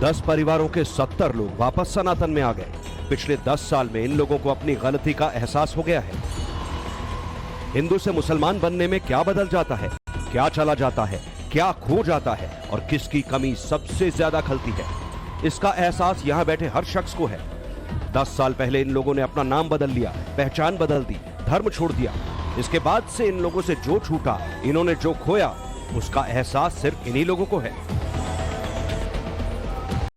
10 परिवारों के 70 लोग वापस सनातन में आ गए। पिछले 10 साल में इन लोगों को अपनी गलती का एहसास हो गया है। हिंदू से मुसलमान बनने में क्या बदल जाता है, क्या चला जाता है, क्या खो जाता है और किसकी कमी सबसे ज्यादा खलती है, इसका एहसास यहां बैठे हर शख्स को है। 10 साल पहले इन लोगों ने अपना नाम बदल लिया, पहचान बदल दी, धर्म छोड़ दिया। इसके बाद से इन लोगों से जो छूटा, इन्होंने जो खोया, उसका एहसास सिर्फ इन्हीं लोगों को है।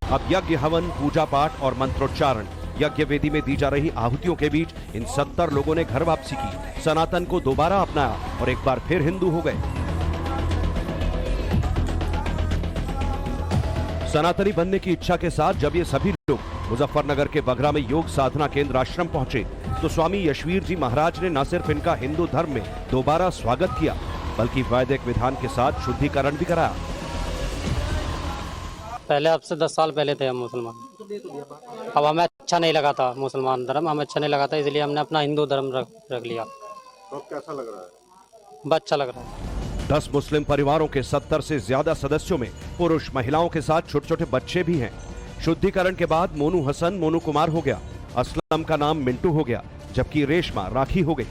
अब यज्ञ, हवन, पूजा पाठ और मंत्रोच्चारण, यज्ञ वेदी में दी जा रही आहुतियों के बीच इन 70 लोगों ने घर वापसी की, सनातन को दोबारा अपनाया और एक बार फिर हिंदू हो गए। सनातनी बनने की इच्छा के साथ जब ये सभी लोग मुजफ्फरनगर के बघरा में योग साधना केंद्र आश्रम पहुंचे तो स्वामी यशवीर जी महाराज ने न सिर्फ इनका हिंदू धर्म में दोबारा स्वागत किया बल्कि वैदिक विधान के साथ शुद्धिकरण भी कराया। पहले अब से 10 साल पहले थे हम मुसलमान। अब हमें अच्छा नहीं लगा था मुसलमान धर्म, हमें अच्छा नहीं लगा था, इसलिए हमने अपना हिंदू धर्म रख लिया। तो कैसा लग रहा है? बहुत अच्छा लग रहा है। 10 मुस्लिम परिवारों के 70 से ज्यादा सदस्यों में पुरुष, महिलाओं के साथ छोटे छोटे बच्चे भी हैं। शुद्धिकरण के बाद मोनू हसन मोनू कुमार हो गया, असलम का नाम मिंटू हो गया, जबकि रेशमा राखी हो गई।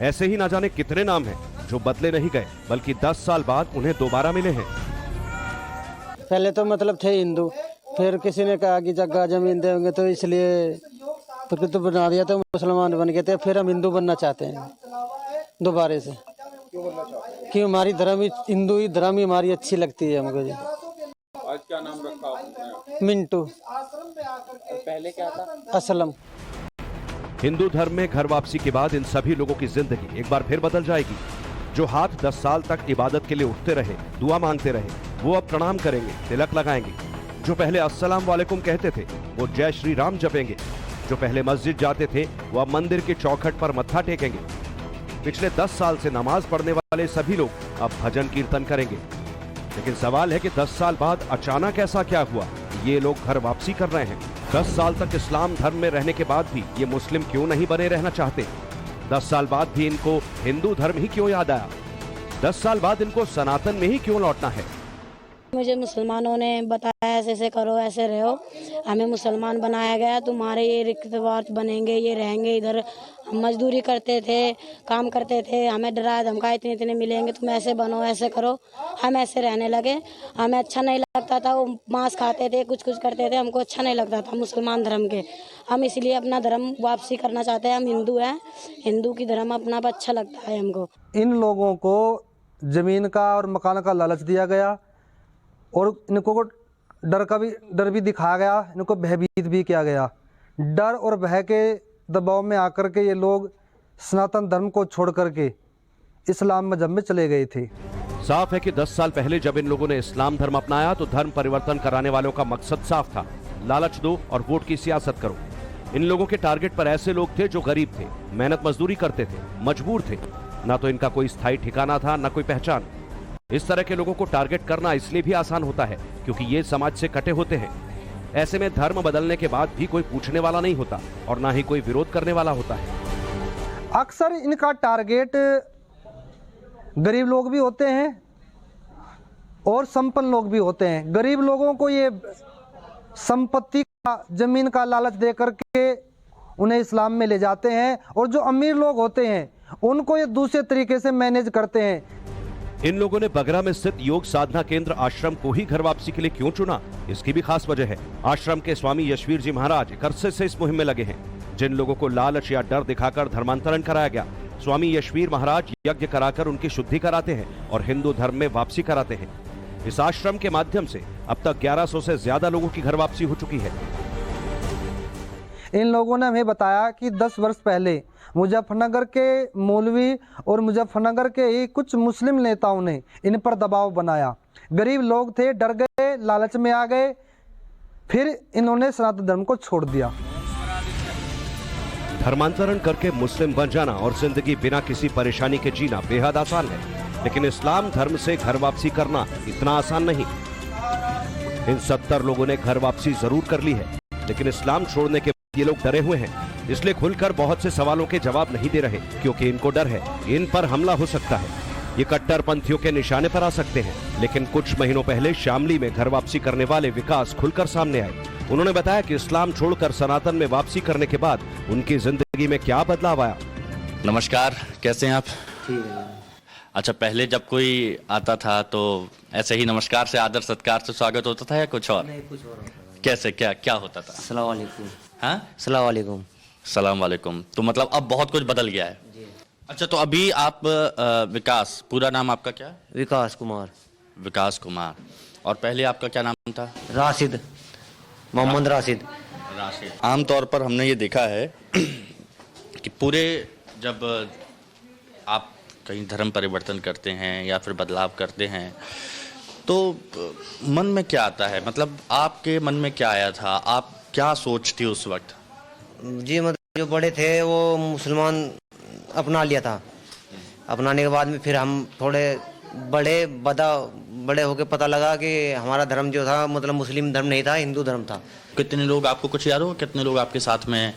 ऐसे ही ना जाने कितने नाम हैं जो बदले नहीं गए बल्कि 10 साल बाद उन्हें दोबारा मिले हैं। पहले तो मतलब थे हिंदू, फिर किसी ने कहा कि जगह जमीन देंगे तो इसलिए तो बना दिया, तो मुसलमान बन गए थे। फिर हम हिंदू बनना चाहते हैं दोबारा से। क्यों बनना चाहते हैं? कि हमारी धर्म ही हिंदू ही धर्म ही हमारी अच्छी लगती है हमको जी। आज क्या नाम रखा आपने? मिंटू। पहले क्या था? असलम। हिंदू धर्म में घर वापसी के बाद इन सभी लोगों की जिंदगी एक बार फिर बदल जाएगी। जो हाथ 10 साल तक इबादत के लिए उठते रहे, दुआ मांगते रहे, वो अब प्रणाम करेंगे, तिलक लगाएंगे। जो पहले अस्सलाम वालेकुम कहते थे, वो जय श्री राम जपेंगे। जो पहले मस्जिद जाते थे, वो अब मंदिर के चौखट पर मत्था टेकेंगे। पिछले 10 साल से नमाज पढ़ने वाले सभी लोग अब भजन कीर्तन करेंगे। लेकिन सवाल है कि 10 साल बाद अचानक ऐसा क्या हुआ, ये लोग घर वापसी कर रहे हैं। 10 साल तक इस्लाम धर्म में रहने के बाद भी ये मुस्लिम क्यों नहीं बने रहना चाहते? 10 साल बाद भी इनको हिंदू धर्म ही क्यों याद आया? 10 साल बाद इनको सनातन में ही क्यों लौटना है? मुझे मुसलमानों ने बताया ऐसे ऐसे करो, ऐसे रहो, हमें मुसलमान बनाया गया, तुम्हारे ये रिक्त रिवाज बनेंगे, ये रहेंगे इधर। हम मजदूरी करते थे, काम करते थे, हमें डराया धमकाया इतने इतने मिलेंगे, तुम ऐसे बनो, ऐसे करो। हम ऐसे रहने लगे, हमें अच्छा नहीं लगता था। वो मांस खाते थे, कुछ कुछ करते थे, हमको अच्छा नहीं लगता था मुसलमान धर्म के। हम इसलिए अपना धर्म वापसी करना चाहते हैं। हम हिंदू हैं, हिंदू की धर्म अपना अच्छा लगता है हमको। इन लोगों को जमीन का और मकान का लालच दिया गया और इनको डर भी दिखाया गया, इनको भयभीत भी किया गया। डर और भय के दबाव में आकर के ये लोग सनातन धर्म को छोड़ करके इस्लाम मजहब में चले गए थे। साफ है कि 10 साल पहले जब इन लोगों ने इस्लाम धर्म अपनाया तो धर्म परिवर्तन कराने वालों का मकसद साफ था, लालच दो और वोट की सियासत करो। इन लोगों के टारगेट पर ऐसे लोग थे जो गरीब थे, मेहनत मजदूरी करते थे, मजबूर थे, ना तो इनका कोई स्थायी ठिकाना था, ना कोई पहचान। इस तरह के लोगों को टारगेट करना इसलिए भी आसान होता है क्योंकि ये समाज से कटे होते हैं। ऐसे में धर्म बदलने के बाद भी कोई पूछने वाला नहीं होता और ना ही कोई विरोध करने वाला होता है। अक्सर इनका टारगेट गरीब लोग भी होते हैं और संपन्न लोग भी होते हैं। गरीब लोगों को ये संपत्ति का, जमीन का लालच दे करके उन्हें इस्लाम में ले जाते हैं और जो अमीर लोग होते हैं उनको ये दूसरे तरीके से मैनेज करते हैं। इन लोगों ने बघरा में स्थित योग साधना केंद्र आश्रम को ही घर वापसी के लिए क्यों चुना, इसकी भी खास वजह है। आश्रम के स्वामी यशवीर जी महाराज एक अरसे से इस मुहिम में लगे हैं। जिन लोगों को लालच या डर दिखाकर धर्मांतरण कराया गया, स्वामी यशवीर महाराज यज्ञ कराकर उनकी शुद्धि कराते हैं और हिंदू धर्म में वापसी कराते हैं। इस आश्रम के माध्यम से अब तक 1100 से ज्यादा लोगों की घर वापसी हो चुकी है। इन लोगों ने हमें बताया कि 10 वर्ष पहले मुजफ्फरनगर के मौलवी और मुजफ्फरनगर के ही कुछ मुस्लिम नेताओं ने इन पर दबाव बनाया। गरीब लोग थे, डर गए, लालच में आ गए, फिर इन्होंने सनातन धर्म को छोड़ दिया। धर्मांतरण करके मुस्लिम बन जाना और जिंदगी बिना किसी परेशानी के जीना बेहद आसान है, लेकिन इस्लाम धर्म से घर वापसी करना इतना आसान नहीं। इन 70 लोगों ने घर वापसी जरूर कर ली है, लेकिन इस्लाम छोड़ने के ये लोग डरे हुए हैं, इसलिए खुलकर बहुत से सवालों के जवाब नहीं दे रहे क्योंकि इनको डर है इन पर हमला हो सकता है। ये कट्टरपंथियों के निशाने पर आ सकते हैं। लेकिन कुछ महीनों पहले शामली में घर वापसी करने वाले विकास खुलकर सामने आए। उन्होंने बताया कि इस्लाम छोड़कर सनातन में वापसी करने के बाद उनकी जिंदगी में क्या बदलाव आया। नमस्कार, कैसे हैं आप? अच्छा, पहले जब कोई आता था तो ऐसे ही नमस्कार से, आदर सत्कार से स्वागत होता था या कुछ और? नहीं, कुछ और होता था। कैसे, क्या होता था? अस्सलाम वालेकुम। हाँ, अस्सलाम वालेकुम। सलाम वालेकुम। तो मतलब अब बहुत कुछ बदल गया है। अच्छा, तो अभी आप विकास, पूरा नाम आपका क्या है? विकास कुमार। विकास कुमार। और पहले आपका क्या नाम था? राशिद, मोहम्मद राशिद। राशिद। आमतौर पर हमने ये देखा है कि पूरे जब आप कहीं धर्म परिवर्तन करते हैं या फिर बदलाव करते हैं तो मन में क्या आता है? मतलब आपके मन में क्या आया था? आप क्या सोच थी उस वक्त? जी, मतलब जो बड़े थे वो मुसलमान अपना लिया था। अपनाने के बाद में फिर हम थोड़े बड़े होके पता लगा कि हमारा धर्म जो था मतलब मुस्लिम धर्म नहीं था, हिंदू धर्म था। कितने लोग, आपको कुछ याद हो, कितने लोग आपके साथ में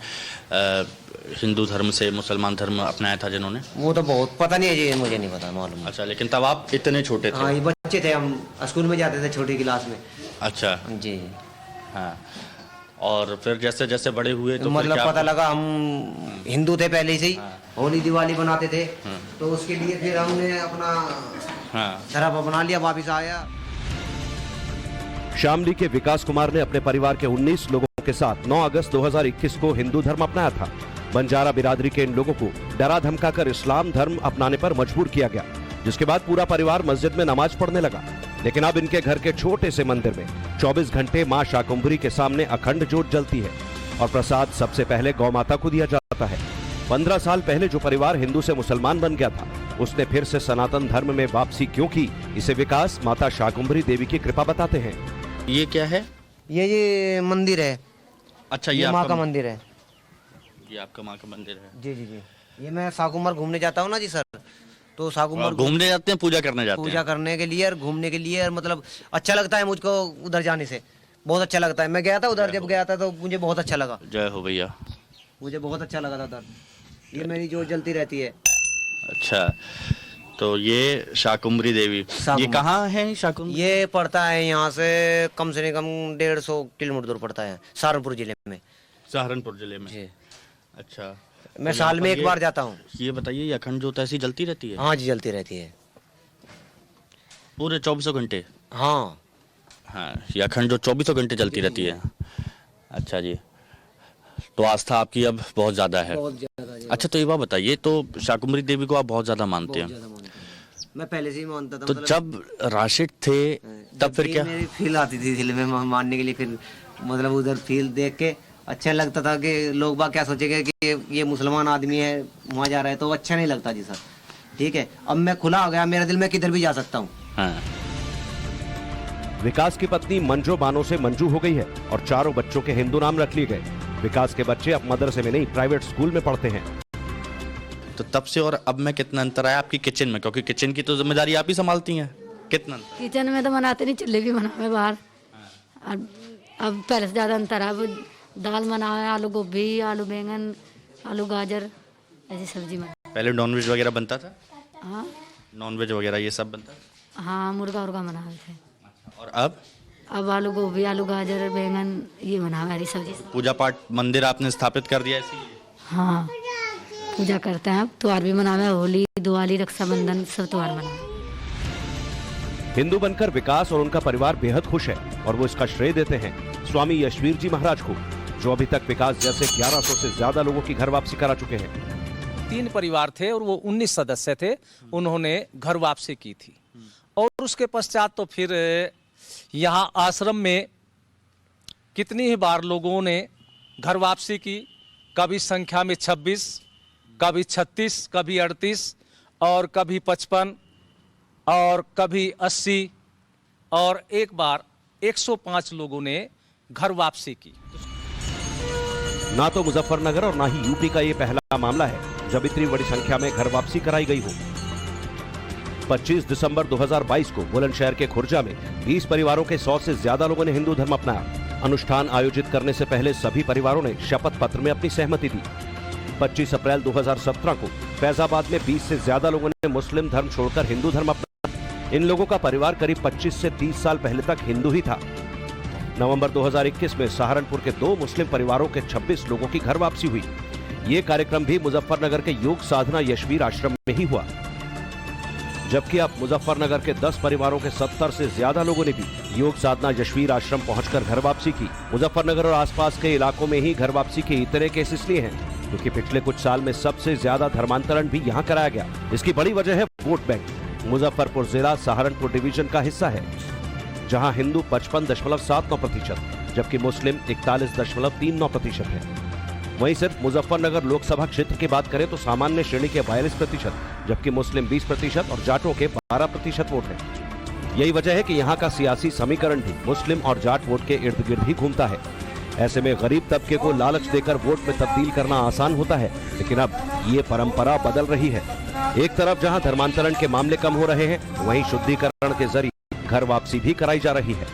हिंदू धर्म से मुसलमान धर्म अपनाया था जिन्होंने? वो तो बहुत पता नहीं है जी, मुझे नहीं पता, मालूम। अच्छा, लेकिन तब आप इतने छोटे थे? हाँ, ये बच्चे थे, हम स्कूल में जाते थे छोटी क्लास में। अच्छा जी। हाँ, और फिर जैसे जैसे बड़े हुए तो मतलब फिर पता लगा हम हिंदू थे पहले से ही। होली दिवाली बनाते थे तो उसके लिए फिर हमने अपना धर्म अपना लिया, वापिस आया। शामली के विकास कुमार ने अपने परिवार के 19 लोगों के साथ 9 अगस्त 2021 को हिंदू धर्म अपनाया था। बंजारा बिरादरी के इन लोगों को डरा धमकाकर इस्लाम धर्म अपनाने पर मजबूर किया गया, जिसके बाद पूरा परिवार मस्जिद में नमाज पढ़ने लगा। लेकिन अब इनके घर के छोटे से मंदिर में 24 घंटे मां शाकुंभरी के सामने अखंड ज्योत जलती है और प्रसाद सबसे पहले गौ माता को दिया जाता है। 15 साल पहले जो परिवार हिंदू से मुसलमान बन गया था, उसने फिर से सनातन धर्म में वापसी क्यों की, इसे विकास माता शाकुंभरी देवी की कृपा बताते हैं। ये क्या है? ये मंदिर है। अच्छा, ये माँ का मंदिर है। ये आपका माँ का मंदिर है? जी जी जी। ये मैं शाकुंभर घूमने जाता हूँ ना जी सर, तो शाकुंभर घूमने जाते हैं, पूजा करने जाते हैं? पूजा करने के लिए और घूमने के लिए, और मतलब अच्छा लगता है मुझको उधर जाने से, बहुत अच्छा लगता है। मैं गया था उधर, जब गया था तो मुझे बहुत अच्छा लगा। जय हो भैया। मुझे बहुत अच्छा लगा था उधर। ये मेरी जोत जलती रहती है। अच्छा, तो ये शाकुंभरी देवी, ये कहाँ है शाकुंभरी? ये पड़ता है यहाँ से कम 150 किलोमीटर दूर पड़ता है, सहारनपुर जिले में। सहारनपुर जिले में? जी। अच्छा, मैं साल में एक बार जाता हूँ। ये बताइए, ये अखंड ज्योत ऐसी जलती रहती है? हाँ जी, जलती रहती है पूरे 24 घंटे? हाँ हाँ, ये अखंड ज्योत 24 घंटे जलती रहती है। अच्छा जी, तो आस्था आपकी अब बहुत ज्यादा है? बहुत ज्यादा। अच्छा, तो ये बात बताइए, तो शाकुंभरी देवी को आप बहुत ज्यादा मानते हैं? मैं पहले से ही मानता था। तो जब राशिद थे तब फिर क्या मेरी फील आती थी दिल में मानने के लिए, फिर मतलब उधर फील देख के अच्छा लगता था कि लोग बाग क्या सोचेंगे कि ये मुसलमान आदमी है वहाँ जा रहा है, तो अच्छा नहीं लगता जी सर। ठीक है, अब मैं खुला हो गया, मेरा दिल में किधर भी जा सकता हूँ। हाँ। विकास की पत्नी मंजू बानो से मंजू हो गई है और चारों बच्चों के हिंदू नाम रख लिए गए। विकास के बच्चे अब मदरसे में नहीं, प्राइवेट स्कूल में पढ़ते हैं। तो तब से और अब में कितना अंतर आया आपकी किचन में? क्योंकि किचन की तो जिम्मेदारी आप ही संभालती हैं। कितना अंतर? किचन में तो बनाते नहीं, चूल्हे भी बनावे बाहर। अब पहले से ज़्यादा अंतर है। अब दाल बनावे, आलू गोभी, आलू बैंगन, आलू गाजर, ऐसी सब्जी बना। पहले नॉनवेज वगैरह बनता था? हाँ नॉनवेज वगैरह ये सब बनता था? हाँ, मुर्गा उर्गा बनावे थे। और अब आलू गोभी, आलू गाजर, बैंगन ये बनावे, हरी सब्जी। पूजा पाठ मंदिर आपने स्थापित कर दिया ऐसे ही? हाँ, पूजा करते हैं। अब त्योहार भी मनावे, होली, दिवाली, रक्षाबंधन, सब त्योहार मनावे। हिंदू बनकर विकास और उनका परिवार बेहद खुश है और वो इसका श्रेय देते हैं स्वामी यशवीर जी महाराज को, जो अभी तक विकास जैसे 1100 से ज्यादा लोगों की घर वापसी करा चुके हैं। 3 परिवार थे और वो 19 सदस्य थे, उन्होंने घर वापसी की थी। और उसके पश्चात तो फिर यहाँ आश्रम में कितनी ही बार लोगों ने घर वापसी की, कभी संख्या में 26, कभी 36, कभी 38 और कभी 55 और कभी 80 और एक बार 105 लोगों ने घर वापसी की। ना तो मुजफ्फरनगर और ना ही यूपी का ये पहला मामला है जब इतनी बड़ी संख्या में घर वापसी कराई गई हो। 25 दिसंबर 2022 को बुलंदशहर के खुर्जा में 20 परिवारों के 100 से ज्यादा लोगों ने हिंदू धर्म अपनाया। अनुष्ठान आयोजित करने से पहले सभी परिवारों ने शपथ पत्र में अपनी सहमति दी। 25 अप्रैल 2017 को फैजाबाद में 20 से ज्यादा लोगों ने मुस्लिम धर्म छोड़कर हिंदू धर्म अपनाया। इन लोगों का परिवार करीब 25 से 30 साल पहले तक हिंदू ही था। नवंबर 2021 में सहारनपुर के 2 मुस्लिम परिवारों के 26 लोगों की घर वापसी हुई। ये कार्यक्रम भी मुजफ्फरनगर के योग साधना यशवीर आश्रम में ही हुआ। जबकि अब मुजफ्फरनगर के 10 परिवारों के 70 से ज्यादा लोगों ने भी योग साधना यशवीर आश्रम पहुंचकर घर वापसी की। मुजफ्फरनगर और आसपास के इलाकों में ही घर वापसी के इतने केस इसलिए हैं क्योंकि पिछले कुछ साल में सबसे ज्यादा धर्मांतरण भी यहां कराया गया। इसकी बड़ी वजह है वोट बैंक। मुजफ्फरपुर जिला सहारनपुर डिवीजन का हिस्सा है, जहां हिंदू 55.79%, जबकि मुस्लिम 41.39% है। वहीं सिर्फ मुजफ्फरनगर लोकसभा क्षेत्र की बात करें तो सामान्य श्रेणी के 42%, जबकि मुस्लिम 20% और जाटों के 12% वोट है। यही वजह है कि यहाँ का सियासी समीकरण भी मुस्लिम और जाट वोट के इर्द गिर्द ही घूमता है। ऐसे में गरीब तबके को लालच देकर वोट में तब्दील करना आसान होता है, लेकिन अब ये परंपरा बदल रही है। एक तरफ जहां धर्मांतरण के मामले कम हो रहे हैं, वहीं शुद्धिकरण के जरिए घर वापसी भी कराई जा रही है।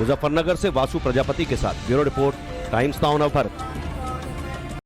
मुजफ्फरनगर से वासु प्रजापति के साथ bureau report, times now Bharat.